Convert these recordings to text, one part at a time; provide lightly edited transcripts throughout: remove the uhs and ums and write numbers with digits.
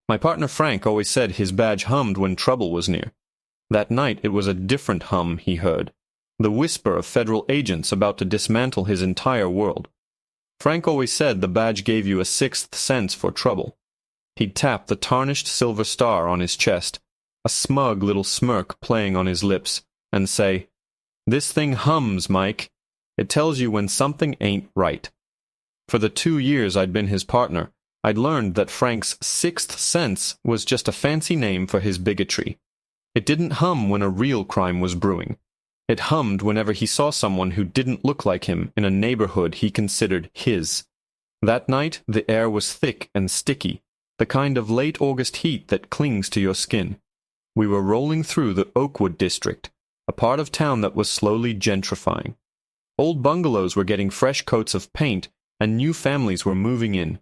My partner Frank always said his badge hummed when trouble was near. That night it was a different hum he heard, the whisper of federal agents about to dismantle his entire world. Frank always said the badge gave you a sixth sense for trouble. He'd tap the tarnished silver star on his chest, a smug little smirk playing on his lips, and say, "This thing hums, Mike. It tells you when something ain't right." For the 2 years I'd been his partner, I'd learned that Frank's sixth sense was just a fancy name for his bigotry. It didn't hum when a real crime was brewing. It hummed whenever he saw someone who didn't look like him in a neighborhood he considered his. That night the air was thick and sticky, the kind of late August heat that clings to your skin. We were rolling through the Oakwood district, a part of town that was slowly gentrifying. Old bungalows were getting fresh coats of paint, and new families were moving in.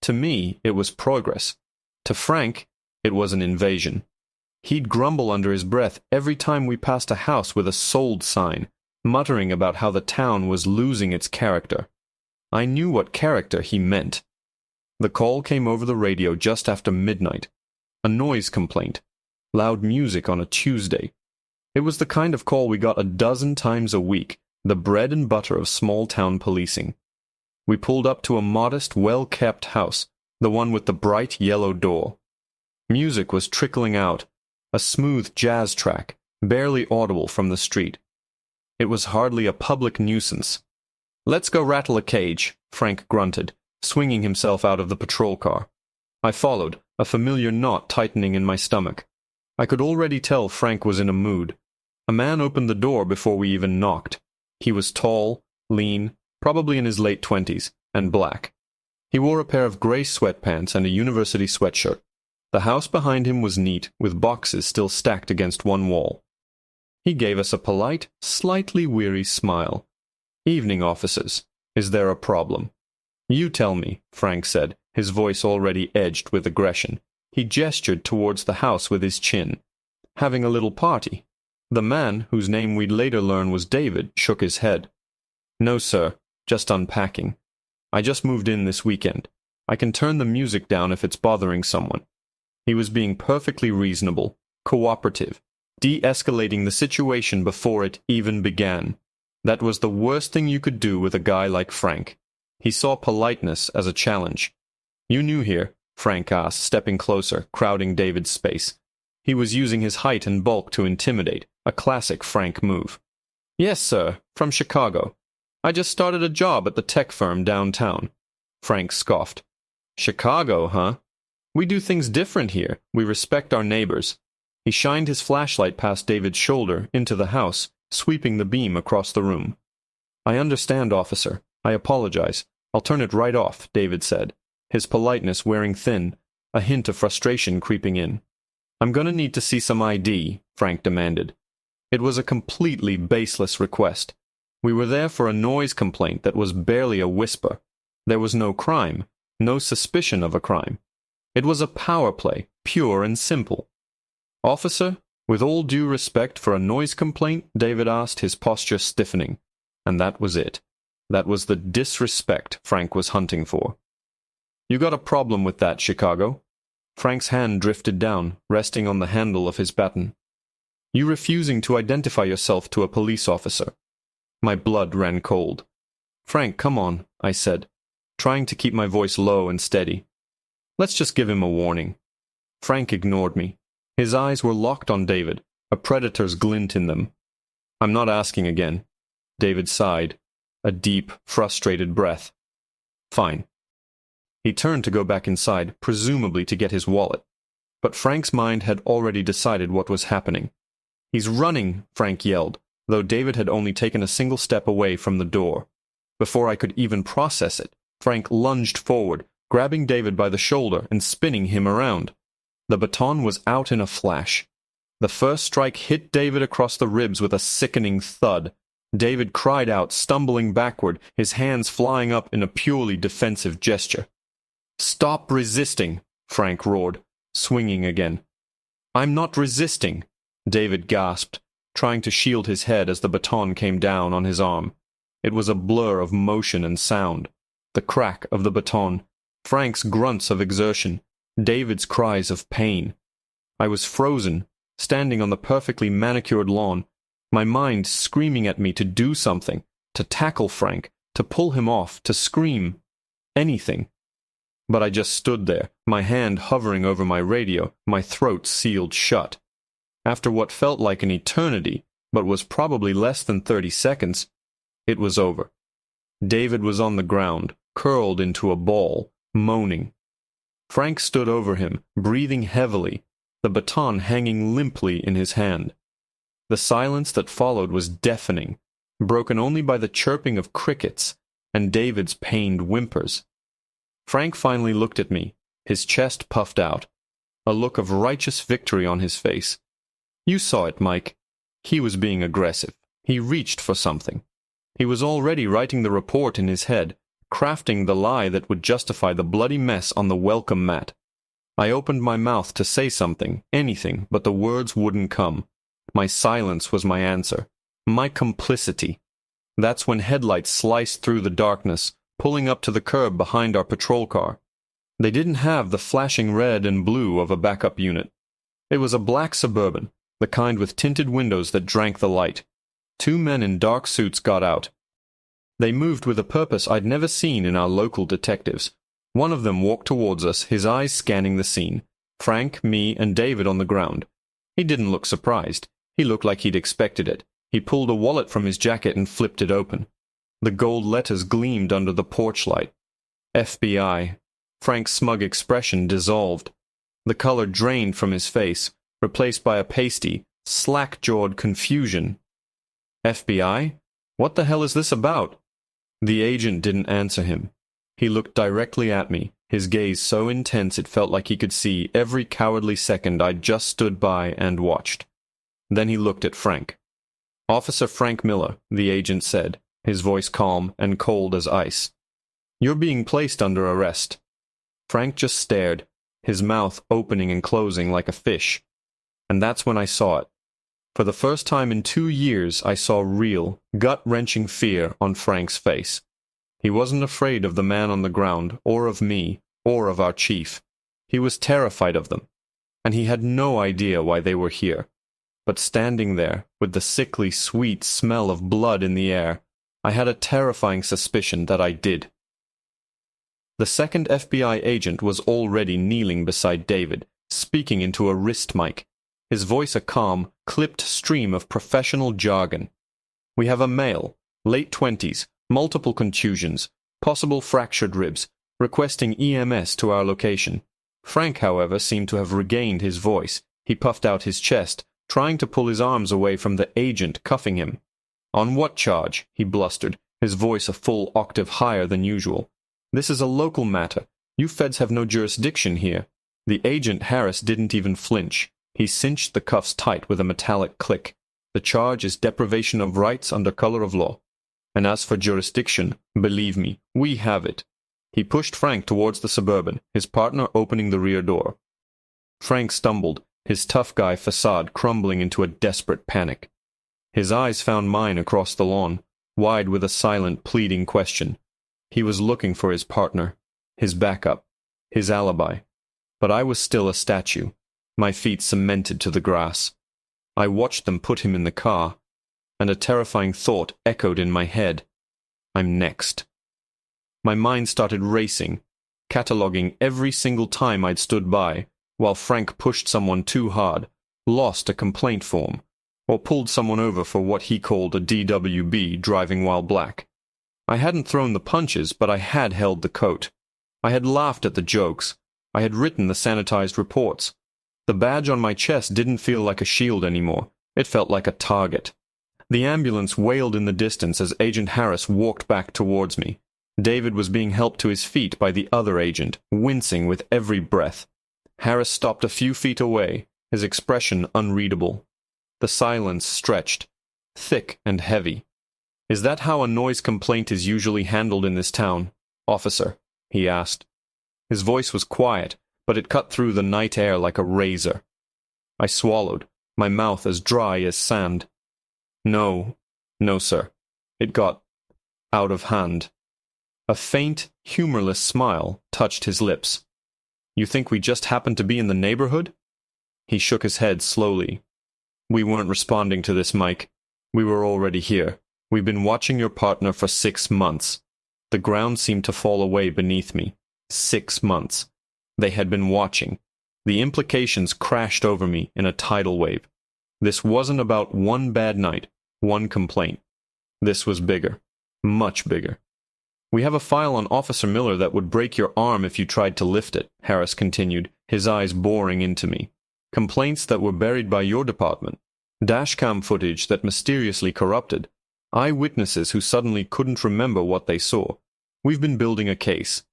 To me, it was progress. To Frank, it was an invasion. He'd grumble under his breath every time we passed a house with a sold sign, muttering about how the town was losing its character. I knew what character he meant. The call came over the radio just after midnight. A noise complaint. Loud music on a Tuesday. It was the kind of call we got a dozen times a week, the bread and butter of small-town policing. We pulled up to a modest, well-kept house, the one with the bright yellow door. Music was trickling out, a smooth jazz track, barely audible from the street. It was hardly a public nuisance. "Let's go rattle a cage," Frank grunted, swinging himself out of the patrol car. I followed, a familiar knot tightening in my stomach. I could already tell Frank was in a mood. A man opened the door before we even knocked. He was tall, lean, probably in his late 20s, and black. He wore a pair of gray sweatpants and a university sweatshirt. The house behind him was neat, with boxes still stacked against one wall. He gave us a polite, slightly weary smile. "Evening, officers. Is there a problem?" "You tell me," Frank said, his voice already edged with aggression. He gestured towards the house with his chin. "Having a little party?" The man, whose name we'd later learn was David, shook his head. "No, sir. Just unpacking. I just moved in this weekend. I can turn the music down if it's bothering someone." He was being perfectly reasonable, cooperative, de-escalating the situation before it even began. That was the worst thing you could do with a guy like Frank. He saw politeness as a challenge. "You new here?" Frank asked, stepping closer, crowding David's space. He was using his height and bulk to intimidate, a classic Frank move. "Yes, sir, from Chicago. I just started a job at the tech firm downtown." Frank scoffed. "Chicago, huh? We do things different here. We respect our neighbors." He shined his flashlight past David's shoulder into the house, sweeping the beam across the room. "I understand, officer. I apologize. I'll turn it right off," David said, his politeness wearing thin, a hint of frustration creeping in. "I'm going to need to see some ID," Frank demanded. It was a completely baseless request. We were there for a noise complaint that was barely a whisper. There was no crime, no suspicion of a crime. It was a power play, pure and simple. "Officer, with all due respect for a noise complaint?" David asked, his posture stiffening. And that was it. That was the disrespect Frank was hunting for. "You got a problem with that, Chicago?" Frank's hand drifted down, resting on the handle of his baton. "You refusing to identify yourself to a police officer." My blood ran cold. "Frank, come on," I said, trying to keep my voice low and steady. "Let's just give him a warning." Frank ignored me. His eyes were locked on David, a predator's glint in them. "I'm not asking again." David sighed, a deep, frustrated breath. "Fine." He turned to go back inside, presumably to get his wallet. But Frank's mind had already decided what was happening. "He's running," Frank yelled, though David had only taken a single step away from the door. Before I could even process it, Frank lunged forward, grabbing David by the shoulder and spinning him around. The baton was out in a flash. The first strike hit David across the ribs with a sickening thud. David cried out, stumbling backward, his hands flying up in a purely defensive gesture. "Stop resisting," Frank roared, swinging again. "I'm not resisting," David gasped, trying to shield his head as the baton came down on his arm. It was a blur of motion and sound. The crack of the baton, Frank's grunts of exertion, David's cries of pain. I was frozen, standing on the perfectly manicured lawn, my mind screaming at me to do something, to tackle Frank, to pull him off, to scream. Anything. But I just stood there, my hand hovering over my radio, my throat sealed shut. After what felt like an eternity, but was probably less than 30 seconds, it was over. David was on the ground, curled into a ball, moaning. Frank stood over him, breathing heavily, the baton hanging limply in his hand. The silence that followed was deafening, broken only by the chirping of crickets and David's pained whimpers. Frank finally looked at me, his chest puffed out, a look of righteous victory on his face. You saw it, Mike. He was being aggressive. He reached for something. He was already writing the report in his head, crafting the lie that would justify the bloody mess on the welcome mat. I opened my mouth to say something, anything, but the words wouldn't come. My silence was my answer. My complicity. That's when headlights sliced through the darkness, pulling up to the curb behind our patrol car. They didn't have the flashing red and blue of a backup unit. It was a black Suburban, the kind with tinted windows that drank the light. 2 men in dark suits got out. They moved with a purpose I'd never seen in our local detectives. One of them walked towards us, his eyes scanning the scene. Frank, me, and David on the ground. He didn't look surprised. He looked like he'd expected it. He pulled a wallet from his jacket and flipped it open. The gold letters gleamed under the porch light. FBI. Frank's smug expression dissolved. The color drained from his face, replaced by a pasty, slack-jawed confusion. FBI? What the hell is this about? The agent didn't answer him. He looked directly at me, his gaze so intense it felt like he could see every cowardly second I'd just stood by and watched. Then he looked at Frank. Officer Frank Miller, the agent said, his voice calm and cold as ice. You're being placed under arrest. Frank just stared, his mouth opening and closing like a fish. And that's when I saw it. For the first time in 2 years, I saw real, gut-wrenching fear on Frank's face. He wasn't afraid of the man on the ground, or of me, or of our chief. He was terrified of them, and he had no idea why they were here. But standing there, with the sickly, sweet smell of blood in the air, I had a terrifying suspicion that I did. The second FBI agent was already kneeling beside David, speaking into a wrist mic, his voice a calm, clipped stream of professional jargon. We have a male, late 20s, multiple contusions, possible fractured ribs, requesting EMS to our location. Frank, however, seemed to have regained his voice. He puffed out his chest, trying to pull his arms away from the agent cuffing him. On what charge? He blustered, his voice a full octave higher than usual. This is a local matter. You feds have no jurisdiction here. The agent Harris didn't even flinch. He cinched the cuffs tight with a metallic click. The charge is deprivation of rights under color of law. And as for jurisdiction, believe me, we have it. He pushed Frank towards the Suburban, his partner opening the rear door. Frank stumbled, his tough guy facade crumbling into a desperate panic. His eyes found mine across the lawn, wide with a silent, pleading question. He was looking for his partner, his backup, his alibi. But I was still a statue, my feet cemented to the grass. I watched them put him in the car, and a terrifying thought echoed in my head. I'm next. My mind started racing, cataloging every single time I'd stood by, while Frank pushed someone too hard, lost a complaint form, or pulled someone over for what he called a DWB, driving while black. I hadn't thrown the punches, but I had held the coat. I had laughed at the jokes. I had written the sanitized reports. The badge on my chest didn't feel like a shield anymore. It felt like a target. The ambulance wailed in the distance as Agent Harris walked back towards me. David was being helped to his feet by the other agent, wincing with every breath. Harris stopped a few feet away, his expression unreadable. The silence stretched, thick and heavy. Is that how a noise complaint is usually handled in this town, officer? He asked. His voice was quiet, but it cut through the night air like a razor. I swallowed, my mouth as dry as sand. No, sir. It got out of hand. A faint, humorless smile touched his lips. You think we just happened to be in the neighborhood?" He shook his head slowly. "We weren't responding to this, Mike. We were already here. We've been watching your partner for 6 months." The ground seemed to fall away beneath me. 6 months. They had been watching. The implications crashed over me in a tidal wave. This wasn't about one bad night, one complaint. This was bigger. Much bigger. "We have a file on Officer Miller that would break your arm if you tried to lift it," Harris continued, his eyes boring into me. "Complaints that were buried by your department. Dashcam footage that mysteriously corrupted. Eyewitnesses who suddenly couldn't remember what they saw. We've been building a case.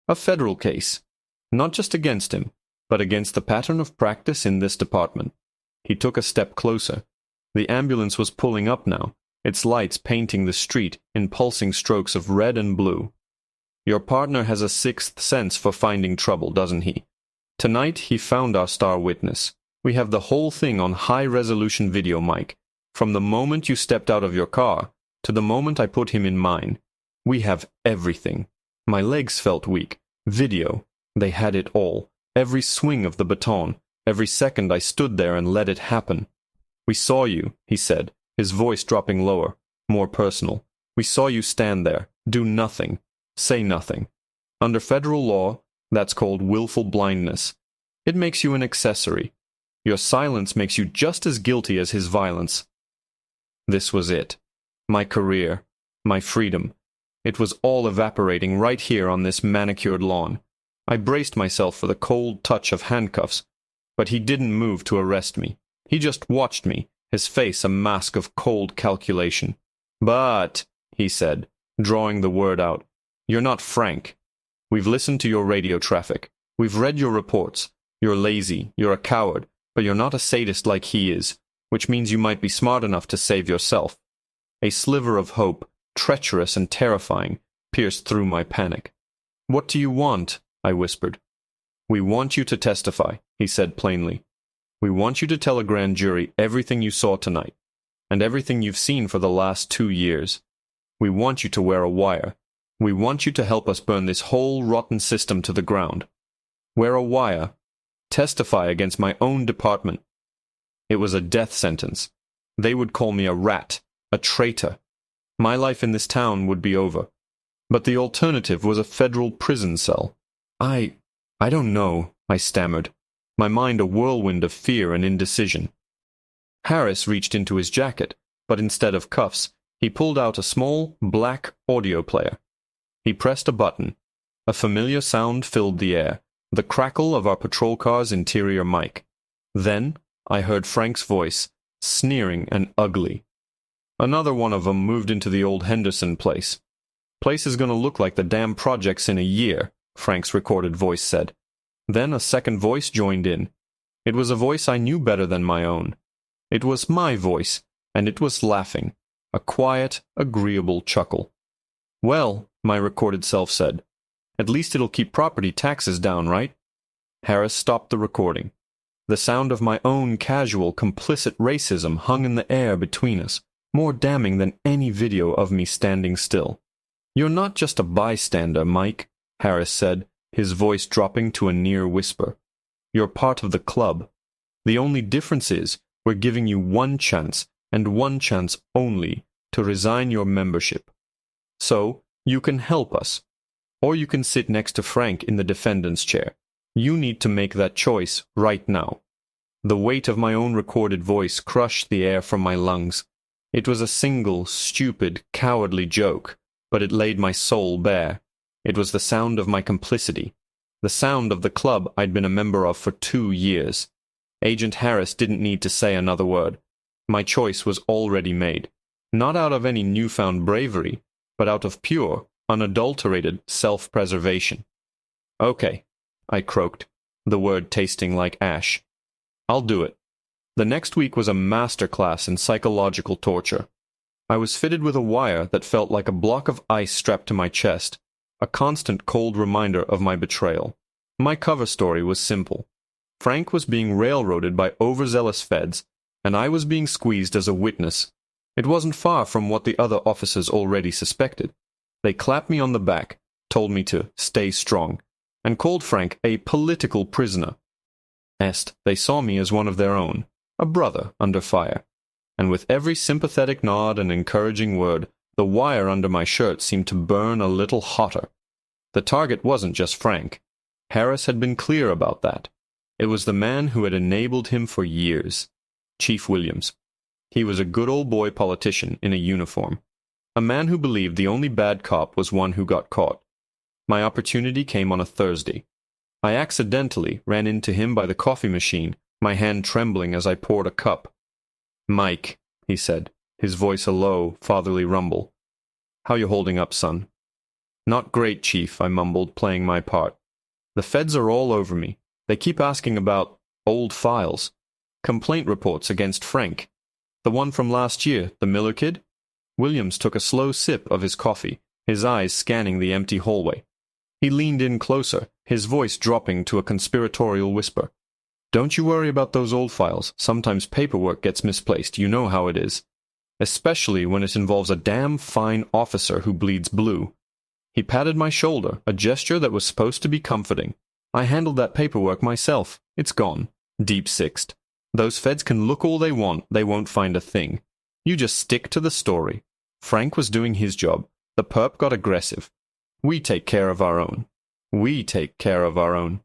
A federal case. Not just against him, but against the pattern of practice in this department." He took a step closer. The ambulance was pulling up now, its lights painting the street in pulsing strokes of red and blue. "Your partner has a sixth sense for finding trouble, doesn't he? Tonight he found our star witness. We have the whole thing on high-resolution video, Mike. From the moment you stepped out of your car to the moment I put him in mine. We have everything." My legs felt weak. Video. They had it all. Every swing of the baton. Every second I stood there and let it happen. "We saw you," he said, his voice dropping lower, more personal. "We saw you stand there, do nothing, say nothing. Under federal law, that's called willful blindness. It makes you an accessory. Your silence makes you just as guilty as his violence." This was it. My career. My freedom. It was all evaporating right here on this manicured lawn. I braced myself for the cold touch of handcuffs, but he didn't move to arrest me. He just watched me, his face a mask of cold calculation. "But," he said, drawing the word out, "you're not frank. We've listened to your radio traffic. We've read your reports. You're lazy, you're a coward, but you're not a sadist like he is, which means you might be smart enough to save yourself." A sliver of hope, treacherous and terrifying, pierced through my panic. "What do you want?" I whispered. "We want you to testify," he said plainly. "We want you to tell a grand jury everything you saw tonight, and everything you've seen for the last 2 years. We want you to wear a wire. We want you to help us burn this whole rotten system to the ground. Wear a wire. Testify against my own department." It was a death sentence. They would call me a rat, a traitor. My life in this town would be over. But the alternative was a federal prison cell. I don't know," I stammered, my mind a whirlwind of fear and indecision. Harris reached into his jacket, but instead of cuffs, he pulled out a small, black audio player. He pressed a button. A familiar sound filled the air, the crackle of our patrol car's interior mic. Then I heard Frank's voice, sneering and ugly. "Another one of 'em moved into the old Henderson place. Place is gonna look like the damn projects in a year," Frank's recorded voice said. Then a second voice joined in. It was a voice I knew better than my own. It was my voice, and it was laughing, a quiet, agreeable chuckle. "Well," my recorded self said, "at least it'll keep property taxes down, right?" Harris stopped the recording. The sound of my own casual, complicit racism hung in the air between us, more damning than any video of me standing still. "You're not just a bystander, Mike," Harris said, his voice dropping to a near whisper. "You're part of the club. The only difference is we're giving you one chance, and one chance only, to resign your membership. So, you can help us, or you can sit next to Frank in the defendant's chair. You need to make that choice right now." The weight of my own recorded voice crushed the air from my lungs. It was a single, stupid, cowardly joke, but it laid my soul bare. It was the sound of my complicity, the sound of the club I'd been a member of for 2 years. Agent Harris didn't need to say another word. My choice was already made, not out of any newfound bravery, but out of pure, unadulterated self-preservation. "Okay," I croaked, the word tasting like ash. "I'll do it." The next week was a master class in psychological torture. I was fitted with a wire that felt like a block of ice strapped to my chest, a constant cold reminder of my betrayal. My cover story was simple. Frank was being railroaded by overzealous feds, and I was being squeezed as a witness. It wasn't far from what the other officers already suspected. They clapped me on the back, told me to stay strong, and called Frank a political prisoner. They saw me as one of their own, a brother under fire, and with every sympathetic nod and encouraging word, the wire under my shirt seemed to burn a little hotter. The target wasn't just Frank. Harris had been clear about that. It was the man who had enabled him for years, Chief Williams. He was a good old boy politician in a uniform, a man who believed the only bad cop was one who got caught. My opportunity came on a Thursday. I accidentally ran into him by the coffee machine, my hand trembling as I poured a cup. "Mike," he said, his voice a low, fatherly rumble. "How you holding up, son?" "Not great, Chief," I mumbled, playing my part. "The feds are all over me. They keep asking about old files, complaint reports against Frank. The one from last year, the Miller kid?" Williams took a slow sip of his coffee, his eyes scanning the empty hallway. He leaned in closer, his voice dropping to a conspiratorial whisper. "Don't you worry about those old files. Sometimes paperwork gets misplaced. You know how it is. Especially when it involves a damn fine officer who bleeds blue." He patted my shoulder, a gesture that was supposed to be comforting. "I handled that paperwork myself. It's gone. Deep-sixed. Those feds can look all they want. They won't find a thing. You just stick to the story. Frank was doing his job. The perp got aggressive. We take care of our own. We take care of our own."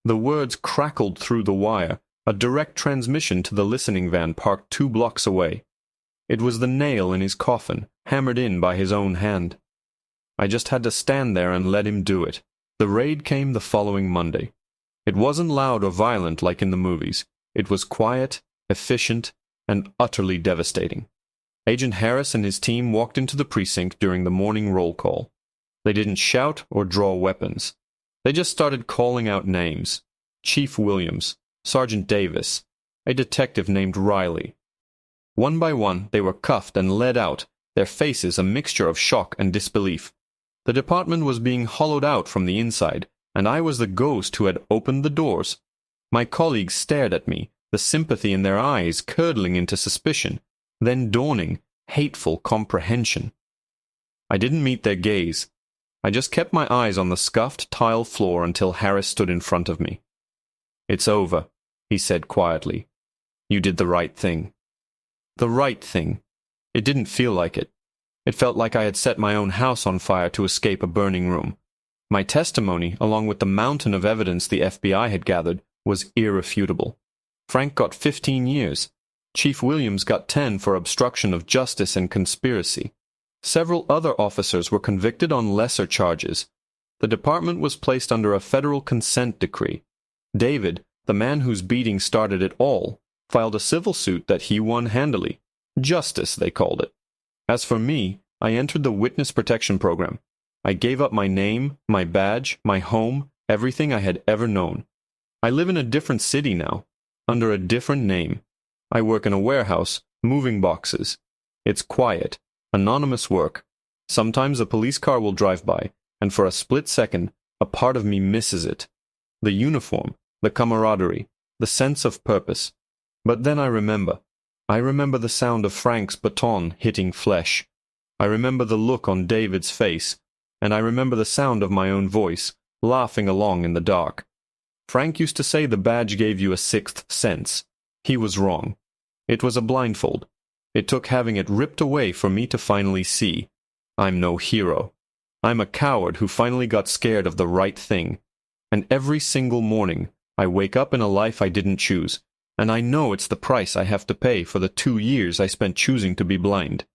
The words crackled through the wire, a direct transmission to the listening van parked 2 blocks away. It was the nail in his coffin, hammered in by his own hand. I just had to stand there and let him do it. The raid came the following Monday. It wasn't loud or violent like in the movies. It was quiet, efficient, and utterly devastating. Agent Harris and his team walked into the precinct during the morning roll call. They didn't shout or draw weapons. They just started calling out names. Chief Williams, Sergeant Davis, a detective named Riley. One by one, they were cuffed and led out, their faces a mixture of shock and disbelief. The department was being hollowed out from the inside, and I was the ghost who had opened the doors. My colleagues stared at me, the sympathy in their eyes curdling into suspicion, then dawning, hateful comprehension. I didn't meet their gaze. I just kept my eyes on the scuffed tile floor until Harris stood in front of me. "It's over," he said quietly. "You did the right thing." The right thing. It didn't feel like it. It felt like I had set my own house on fire to escape a burning room. My testimony, along with the mountain of evidence the FBI had gathered, was irrefutable. Frank got 15 years. Chief Williams got 10 for obstruction of justice and conspiracy. Several other officers were convicted on lesser charges. The department was placed under a federal consent decree. David, the man whose beating started it all, filed a civil suit that he won handily. Justice, they called it. As for me, I entered the witness protection program. I gave up my name, my badge, my home, everything I had ever known. I live in a different city now, under a different name. I work in a warehouse, moving boxes. It's quiet, anonymous work. Sometimes a police car will drive by, and for a split second, a part of me misses it. The uniform, the camaraderie, the sense of purpose. But then I remember. I remember the sound of Frank's baton hitting flesh. I remember the look on David's face, and I remember the sound of my own voice, laughing along in the dark. Frank used to say the badge gave you a sixth sense. He was wrong. It was a blindfold. It took having it ripped away for me to finally see. I'm no hero. I'm a coward who finally got scared of the right thing. And every single morning, I wake up in a life I didn't choose, and I know it's the price I have to pay for the 2 years I spent choosing to be blind.